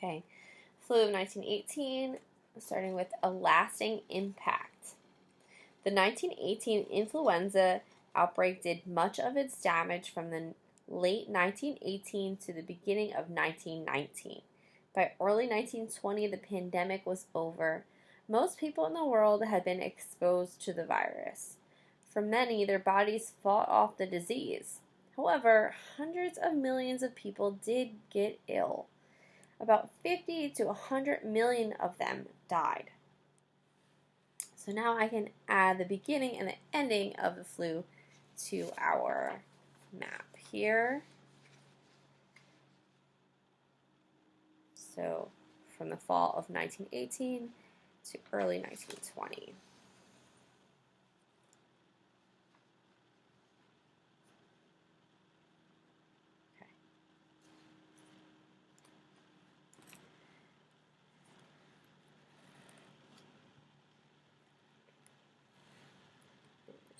Okay, flu of 1918, starting with a lasting impact. The 1918 influenza outbreak did much of its damage from the late 1918 to the beginning of 1919. By early 1920, the pandemic was over. Most people in the world had been exposed to the virus. For many, their bodies fought off the disease. However, hundreds of millions of people did get ill. About 50 to 100 million of them died. So now I can add the beginning and the ending of the flu to our map here. So from the fall of 1918 to early 1920.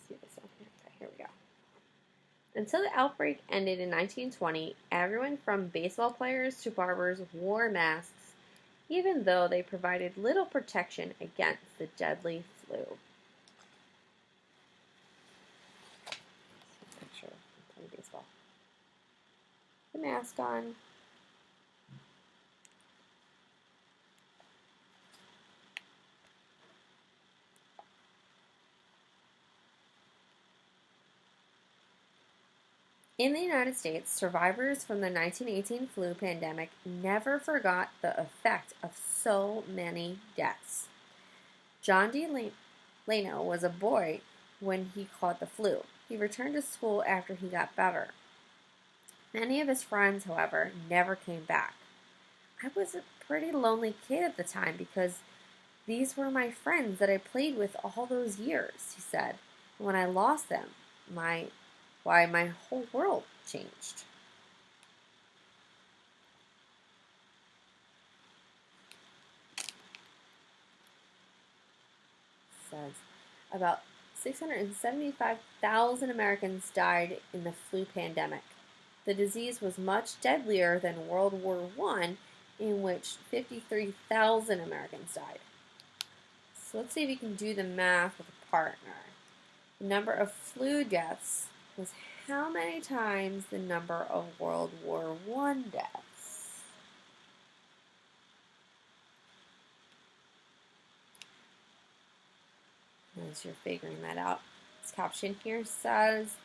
See this one here. Okay, here we go. Until the outbreak ended in 1920, everyone from baseball players to barbers wore masks, even though they provided little protection against the deadly flu. Picture of playing baseball. The mask on. In the United States, survivors from the 1918 flu pandemic never forgot the effect of so many deaths. John D. Leno was a boy when he caught the flu. He returned to school after he got better. Many of his friends, however, never came back. I was a pretty lonely kid at the time because these were my friends that I played with all those years, he said. And when I lost them, my whole world changed. Says about 675,000 Americans died in the flu pandemic. The disease was much deadlier than World War I, in which 53,000 Americans died. So let's see if you can do the math with a partner. The number of flu deaths was how many times the number of World War I deaths? As you're figuring that out, this caption here says,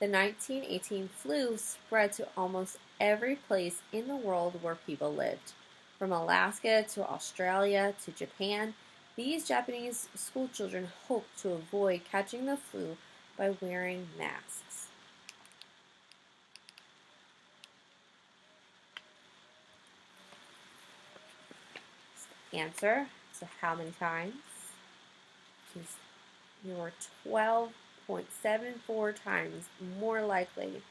the 1918 flu spread to almost every place in the world where people lived. From Alaska to Australia to Japan, these Japanese schoolchildren hoped to avoid catching the flu by wearing masks. Answer, so how many times? You were 12.74 times more likely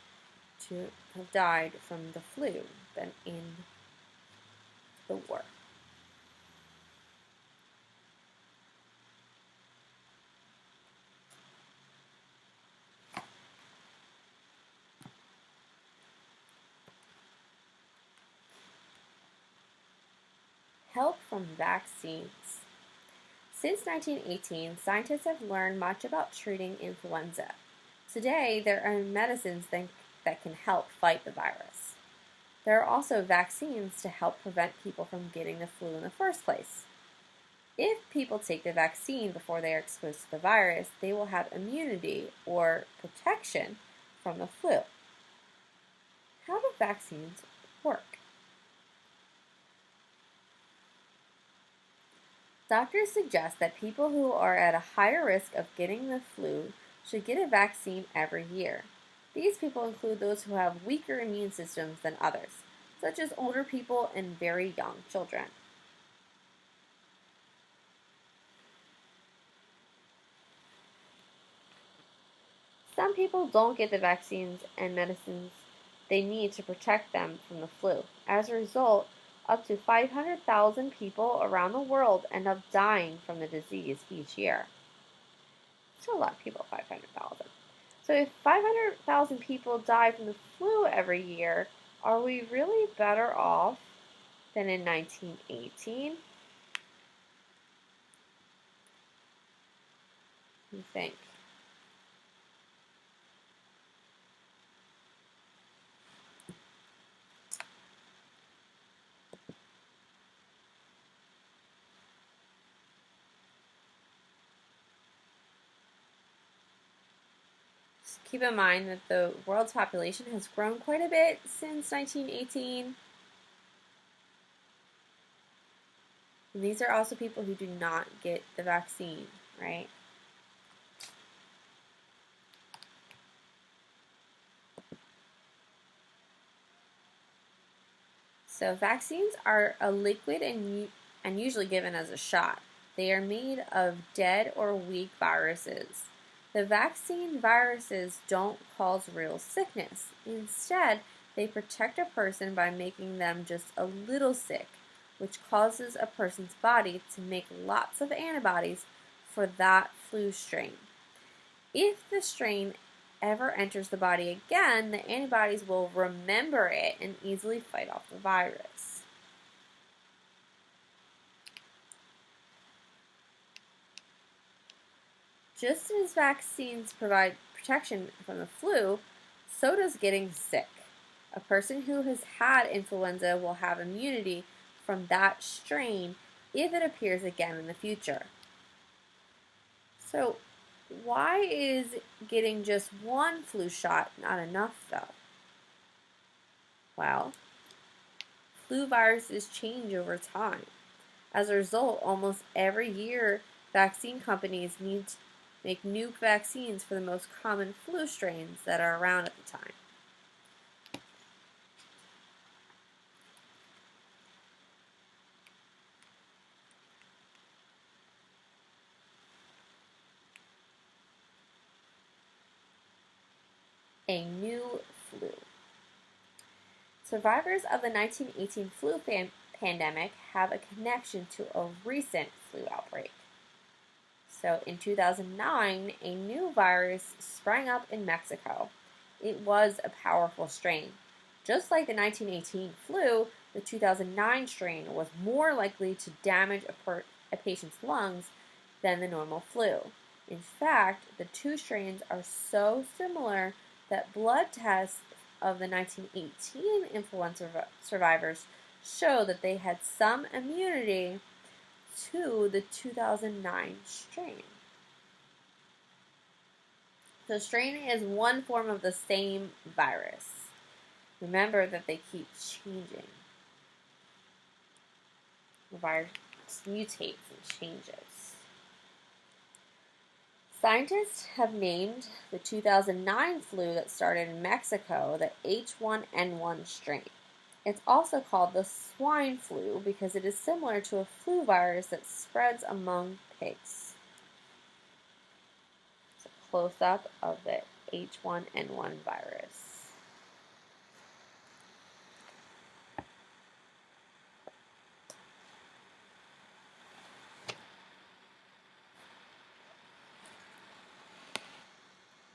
to have died from the flu than in the war. Help from vaccines. Since 1918, scientists have learned much about treating influenza. Today, there are medicines that can help fight the virus. There are also vaccines to help prevent people from getting the flu in the first place. If people take the vaccine before they are exposed to the virus, they will have immunity or protection from the flu. How do vaccines work? Doctors suggest that people who are at a higher risk of getting the flu should get a vaccine every year. These people include those who have weaker immune systems than others, such as older people and very young children. Some people don't get the vaccines and medicines they need to protect them from the flu. As a result, up to 500,000 people around the world end up dying from the disease each year. Still a lot of people, 500,000. So if 500,000 people die from the flu every year, are we really better off Then in 1918, you think? Just keep in mind that the world's population has grown quite a bit since 1918. And these are also people who do not get the vaccine, right? So vaccines are a liquid and usually given as a shot. They are made of dead or weak viruses. The vaccine viruses don't cause real sickness. Instead, they protect a person by making them just a little sick, which causes a person's body to make lots of antibodies for that flu strain. If the strain ever enters the body again, the antibodies will remember it and easily fight off the virus. Just as vaccines provide protection from the flu, so does getting sick. A person who has had influenza will have immunity from that strain if it appears again in the future. So, why is getting just one flu shot not enough, though? Well, flu viruses change over time. As a result, almost every year, vaccine companies need to make new vaccines for the most common flu strains that are around at the time. A new flu. Survivors of the 1918 flu pandemic have a connection to a recent flu outbreak. So in 2009, a new virus sprang up in Mexico. It was a powerful strain. Just like the 1918 flu, the 2009 strain was more likely to damage a patient's lungs than the normal flu. In fact, the two strains are so similar that blood tests of the 1918 influenza survivors show that they had some immunity to the 2009 strain. So strain is one form of the same virus. Remember that they keep changing. The virus mutates and changes. Scientists have named the 2009 flu that started in Mexico the H1N1 strain. It's also called the swine flu because it is similar to a flu virus that spreads among pigs. It's a close-up of the H1N1 virus.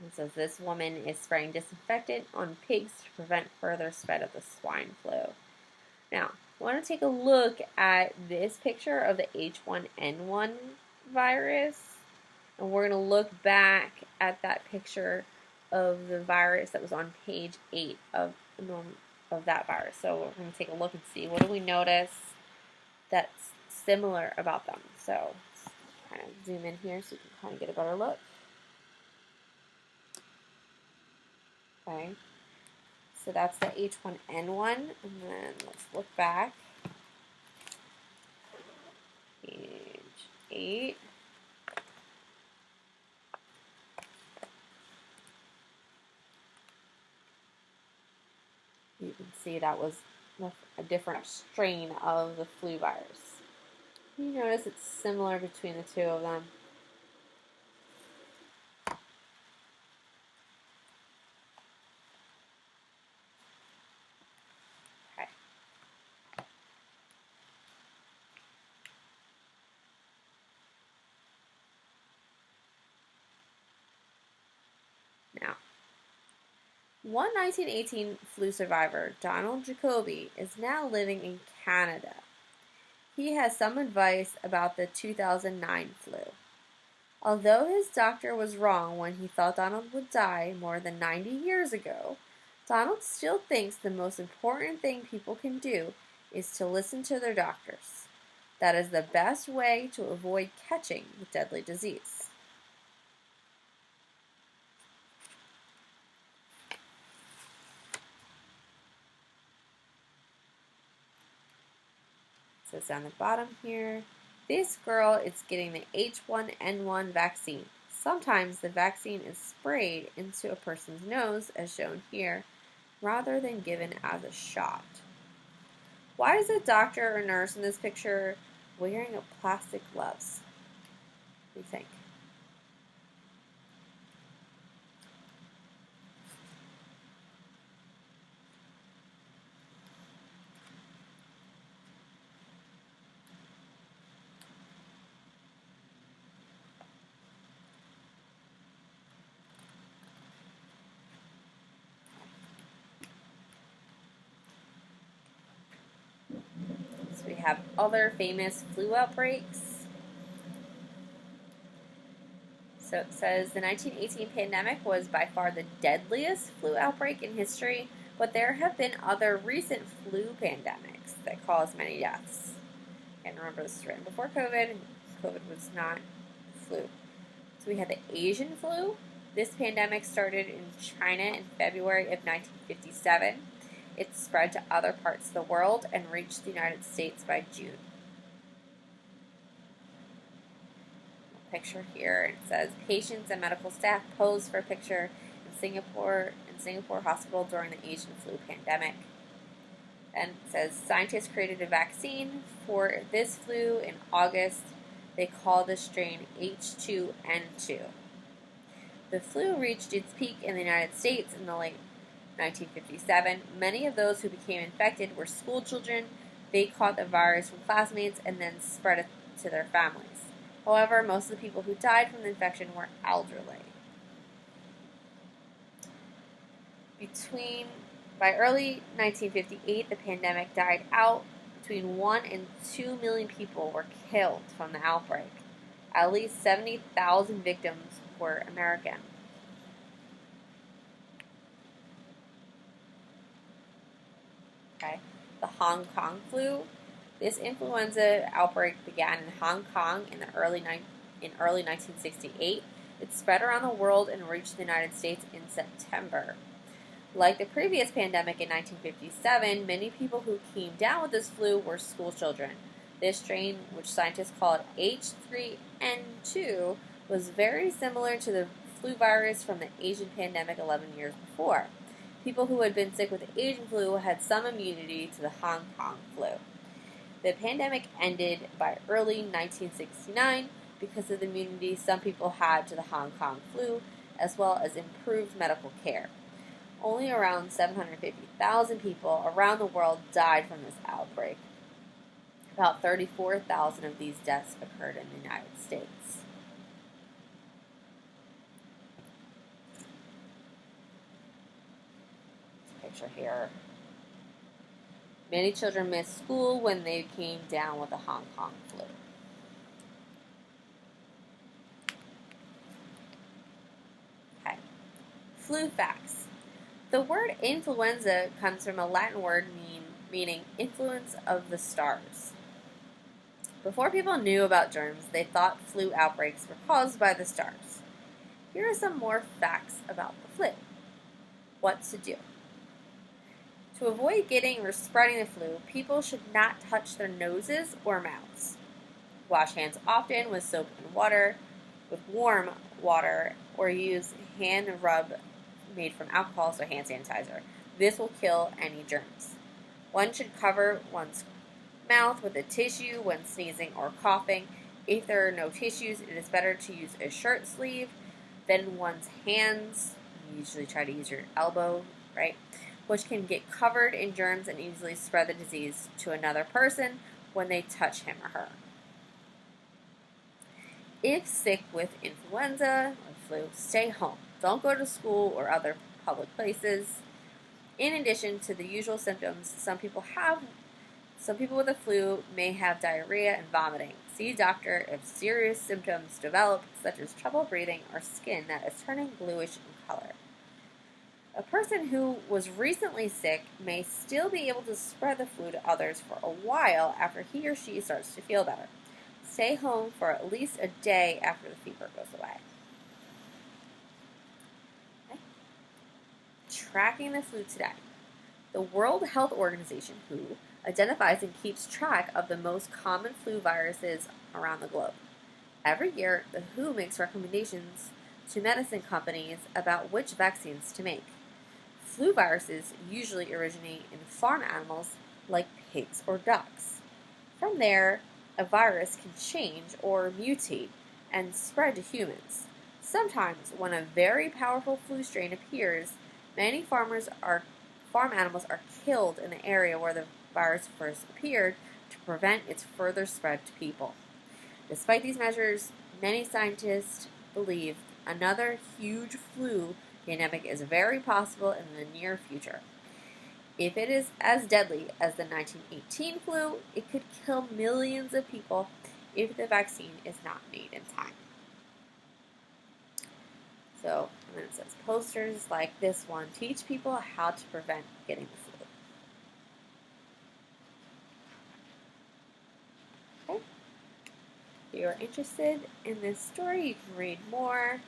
It says this woman is spraying disinfectant on pigs to prevent further spread of the swine flu. Now, I want to take a look at this picture of the H1N1 virus, and we're going to look back at that picture of the virus that was on page 8 of that virus. So we're going to take a look and see what do we notice that's similar about them. So let's kind of zoom in here so you can kind of get a better look. Okay, so that's the H1N1, and then let's look back. Page 8. You can see that was a different strain of the flu virus. You notice it's similar between the two of them. Okay. Now, One 1918 flu survivor, Donald Jacoby, is now living in Canada. He has some advice about the 2009 flu. Although his doctor was wrong when he thought Donald would die more than 90 years ago, Donald still thinks the most important thing people can do is to listen to their doctors. That is the best way to avoid catching the deadly disease. It says down the bottom here, this girl is getting the H1N1 vaccine. Sometimes the vaccine is sprayed into a person's nose, as shown here, rather than given as a shot. Why is a doctor or nurse in this picture wearing a plastic gloves? What do you think? So we have other famous flu outbreaks. So it says the 1918 pandemic was by far the deadliest flu outbreak in history, but there have been other recent flu pandemics that caused many deaths. And remember, this was written before COVID, and COVID was not flu. So we had the Asian flu. This pandemic started in China in February of 1957. It spread to other parts of the world and reached the United States by June. Picture here, and it says patients and medical staff posed for a picture in Singapore hospital during the Asian flu pandemic. And it says scientists created a vaccine for this flu in August. They call the strain H2N2. The flu reached its peak in the United States in the late 1957. Many of those who became infected were school children. They caught the virus from classmates and then spread it to their families. However, most of the people who died from the infection were elderly. By early 1958, the pandemic died out. Between 1 and 2 million people were killed from the outbreak. At least 70,000 victims were American. Okay. The Hong Kong flu. This influenza outbreak began in Hong Kong in early 1968. It spread around the world and reached the United States in September. Like the previous pandemic in 1957, many people who came down with this flu were school children. This strain, which scientists call it H3N2, was very similar to the flu virus from the Asian pandemic 11 years before. People who had been sick with the Asian flu had some immunity to the Hong Kong flu. The pandemic ended by early 1969 because of the immunity some people had to the Hong Kong flu, as well as improved medical care. Only around 750,000 people around the world died from this outbreak. About 34,000 of these deaths occurred in the United States. Picture here. Many children missed school when they came down with the Hong Kong flu. Okay. Flu facts. The word influenza comes from a Latin word meaning influence of the stars. Before people knew about germs, they thought flu outbreaks were caused by the stars. Here are some more facts about the flu. What to do. To avoid getting or spreading the flu, people should not touch their noses or mouths. Wash hands often with soap and water, with warm water, or use hand rub made from alcohol, so hand sanitizer. This will kill any germs. One should cover one's mouth with a tissue when sneezing or coughing. If there are no tissues, it is better to use a shirt sleeve than one's hands. You usually try to use your elbow, right? Which can get covered in germs and easily spread the disease to another person when they touch him or her. If sick with influenza or flu, stay home. Don't go to school or other public places. In addition to the usual symptoms, some people with the flu may have diarrhea and vomiting. See a doctor if serious symptoms develop, such as trouble breathing or skin that is turning bluish in color. A person who was recently sick may still be able to spread the flu to others for a while after he or she starts to feel better. Stay home for at least a day after the fever goes away. Okay. Tracking the flu today. The World Health Organization, WHO, identifies and keeps track of the most common flu viruses around the globe. Every year, the WHO makes recommendations to medicine companies about which vaccines to make. Flu viruses usually originate in farm animals like pigs or ducks. From there, a virus can change or mutate and spread to humans. Sometimes, when a very powerful flu strain appears, many farm animals are killed in the area where the virus first appeared to prevent its further spread to people. Despite these measures, many scientists believe another huge flu pandemic is very possible in the near future. If it is as deadly as the 1918 flu, it could kill millions of people if the vaccine is not made in time. So, and then it says, posters like this one teach people how to prevent getting the flu. Okay. If you are interested in this story, you can read more.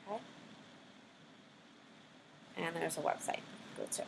Okay. And there's a website to go to.